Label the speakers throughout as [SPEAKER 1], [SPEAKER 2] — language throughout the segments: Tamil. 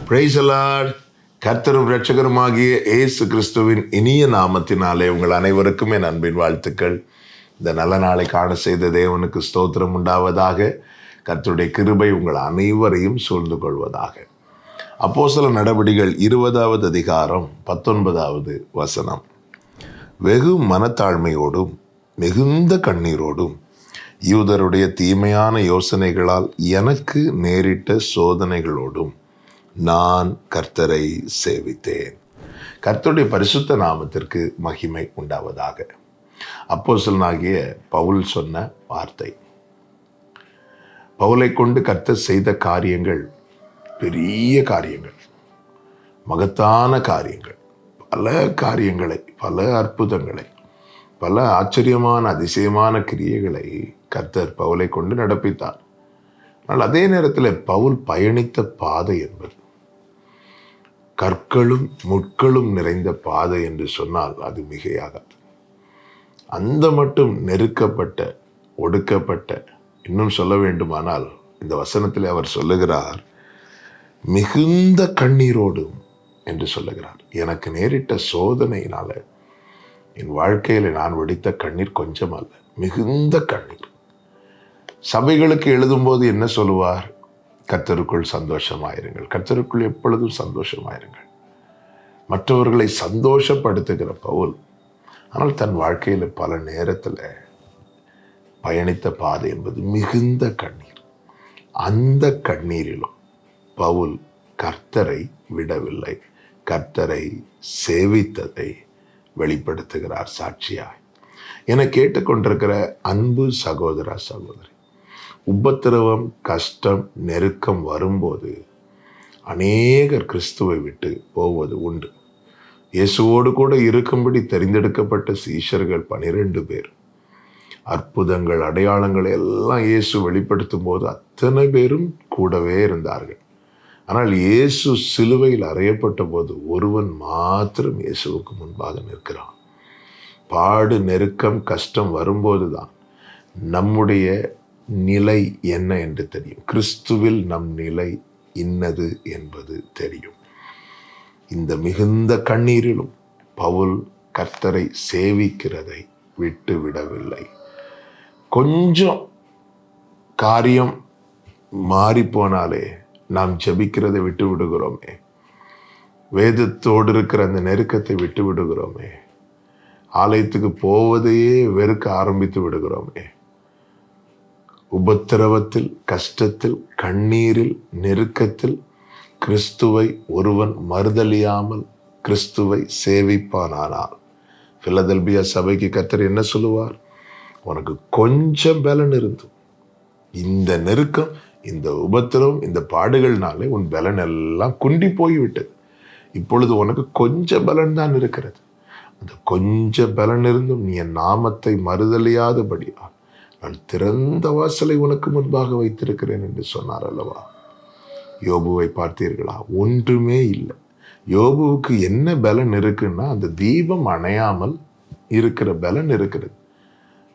[SPEAKER 1] Praise the Lord. கர்த்தரும் இரட்சகருமாகிய இயேசு கிறிஸ்துவின் இனிய நாமத்தினாலே உங்கள் அனைவருக்கும் என் அன்பின் வாழ்த்துக்கள். இந்த நல்ல நாளை காண செய்த தேவனுக்கு ஸ்தோத்திரம் உண்டாவதாக. கர்த்தருடைய கிருபை உங்கள் அனைவரையும் சூழ்ந்து கொள்வதாக. அப்போஸ்தலர் நடபடிகள் 20வது அதிகாரம் 19வது வசனம். வெகு மனத்தாழ்மையோடும் மிகுந்த கண்ணீரோடும் யூதருடைய தீமையான யோசனைகளால் எனக்கு நேரிட்ட சோதனைகளோடும் நான் கர்த்தரை சேவித்தேன். கர்த்தருடைய பரிசுத்த நாமத்திற்கு மகிமை உண்டாவதாக. அப்போஸ்தலனாகிய பவுல் சொன்ன வார்த்தை. பவுலை கொண்டு கர்த்தர் செய்த காரியங்கள் பெரிய காரியங்கள், மகத்தான காரியங்கள், பல காரியங்களை, பல அற்புதங்களை, பல ஆச்சரியமான அதிசயமான கிரியைகளை கர்த்தர் பவுலை கொண்டு நடப்பித்தார். ஆனால் அதே நேரத்தில் பவுல் பயணித்த பாதை என்பது கற்களும் முட்களும் நிறைந்த பாதை என்று சொன்னால் அது மிகையாகாது. அந்த மட்டும் நெருக்கப்பட்ட, ஒடுக்கப்பட்ட, இன்னும் சொல்ல வேண்டுமானால் இந்த வசனத்தில் அவர் சொல்லுகிறார், மிகுந்த கண்ணீரோடும் என்று சொல்லுகிறார். எனக்கு நேரிட்ட சோதனையினால என் வாழ்க்கையில் நான் வெடித்த கண்ணீர் கொஞ்சம் அல்ல, மிகுந்த கண்ணீர். சபைகளுக்கு எழுதும்போது என்ன சொல்லுவார்? கர்த்தருக்குள் சந்தோஷமாயிருங்கள், கர்த்தருக்குள் எப்பொழுதும் சந்தோஷமாயிருங்கள். மற்றவர்களை சந்தோஷப்படுத்துகிற பவுல், ஆனால் தன் வாழ்க்கையில் பல நேரத்தில் பயணித்த பாதை என்பது மிகுந்த கண்ணீர். அந்த கண்ணீரிலும் பவுல் கர்த்தரை விடவில்லை, கர்த்தரை சேவித்ததை வெளிப்படுத்துகிறார் சாட்சியாய். என கேட்டுக்கொண்டிருக்கிற அன்பு சகோதர சகோதரி, உபத்திரவம், கஷ்டம், நெருக்கம் வரும்போது அநேகர் கிறிஸ்துவை விட்டு போவது உண்டு. இயேசுவோடு கூட இருக்கும்படி தெரிந்தெடுக்கப்பட்ட சீஷர்கள் 12 பேர், அற்புதங்கள், அடையாளங்களை எல்லாம் இயேசு வெளிப்படுத்தும் போது அத்தனை பேரும் கூடவே இருந்தார்கள். ஆனால் இயேசு சிலுவையில் அறையப்பட்ட போது ஒருவன் மாத்திரம் இயேசுவுக்கு முன்பாக நிற்கிறான். பாடு, நெருக்கம், கஷ்டம் வரும்போதுதான் நம்முடைய நிலை என்ன என்று தெரியும். கிறிஸ்துவில் நம் நிலை இன்னது என்பது தெரியும். இந்த மிகுந்த கண்ணீரிலும் பவுல் கர்த்தரை சேவிக்கிறதை விட்டு விடவில்லை. கொஞ்சம் காரியம் மாறி போனாலே நாம் ஜெபிக்கிறதை விட்டு விடுகிறோமே, வேதத்தோடு இருக்கிற அந்த நெருக்கத்தை விட்டு விடுகிறோமே, ஆலயத்துக்கு போவதையே வெறுக்க ஆரம்பித்து விடுகிறோமே. உபத்திரவத்தில், கஷ்டத்தில், கண்ணீரில், நெருக்கத்தில் கிறிஸ்துவை ஒருவன் மறுதலியாமல் கிறிஸ்துவை சேவிப்பானானால், பிலதெல்பியா சபைக்கு கர்த்தர் என்ன சொல்லுவார்? உனக்கு கொஞ்சம் பலன் இருந்தும் இந்த நெருக்கம், இந்த உபத்திரவம், இந்த பாடுகள்னாலே உன் பலன் எல்லாம் குண்டி போய்விட்டது. இப்பொழுது உனக்கு கொஞ்சம் பலன் தான் இருக்கிறது. அந்த கொஞ்ச பலன் இருந்தும் நீ என் நாமத்தை மறுதலியாதபடியா நான் திறந்த வாசலை உனக்கு முன்பாக வைத்திருக்கிறேன் என்று சொன்னார் அல்லவா? யோபுவை பார்த்தீர்களா? ஒன்றுமே இல்லை. யோபுவுக்கு என்ன பலன் இருக்குன்னா, அந்த தீபம் அணையாமல் இருக்கிற பலன் இருக்கிறது.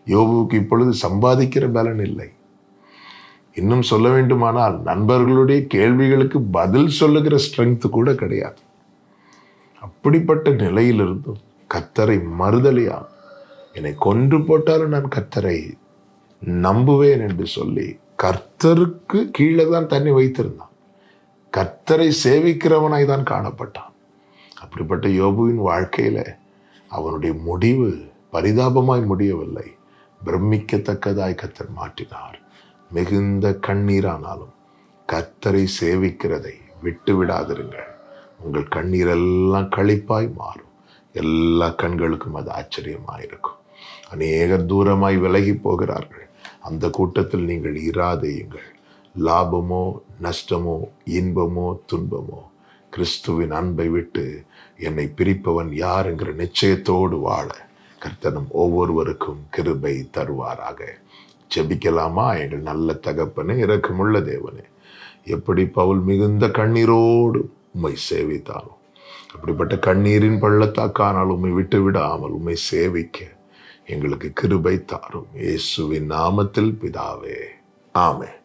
[SPEAKER 1] யோபுவுக்கு இப்பொழுது சம்பாதிக்கிற பலன் இல்லை. இன்னும் சொல்ல வேண்டுமானால் நண்பர்களுடைய கேள்விகளுக்கு பதில் சொல்லுகிற ஸ்ட்ரென்த் கூட கிடையாது. அப்படிப்பட்ட நிலையிலிருந்தும் கர்த்தரை மறுதலியா, என்னை கொன்று போட்டாலும் நான் கர்த்தரை நம்புவேன் என்று சொல்லி கர்த்தருக்கு கீழே தான் தன்னை வைத்திருந்தான். கர்த்தரை சேவிக்கிறவனாய் தான் காணப்பட்டான். அப்படிப்பட்ட யோபுவின் வாழ்க்கையில அவனுடைய முடிவு பரிதாபமாய் முடியவில்லை, பிரமிக்கத்தக்கதாய் கர்த்தர் மாற்றினார். மிகுந்த கண்ணீரானாலும் கர்த்தரை சேவிக்கிறதை விட்டு விடாதிருங்கள். உங்கள் கண்ணீரெல்லாம் களிப்பாய் மாறும். எல்லா கண்களுக்கும் அது ஆச்சரியமாயிருக்கும். அநேகர் தூரமாய் விலகி போகிறார்கள். அந்த கூட்டத்தில் நீங்கள் இராதேயுங்கள். லாபமோ நஷ்டமோ, இன்பமோ துன்பமோ, கிறிஸ்துவின் அன்பை விட்டு என்னை பிரிப்பவன் யார் என்கிற நிச்சயத்தோடு வாழ கர்த்தர் நம் ஒவ்வொருவருக்கும் கிருபை தருவாராக. ஜெபிக்கலாமா? எங்கள் நல்ல தகப்பனே, இரக்கமுள்ள தேவனே, எப்படி பவுல் மிகுந்த கண்ணீரோடு உம்மை சேவித்தாலும், அப்படிப்பட்ட கண்ணீரின் பள்ளத்தாக்கானால் உம்மை விட்டு விடாமல் உம்மை சேவிக்க எங்களுக்கு கிருபை தாரும். இயேசுவின் நாமத்தில் பிதாவே, ஆமென்.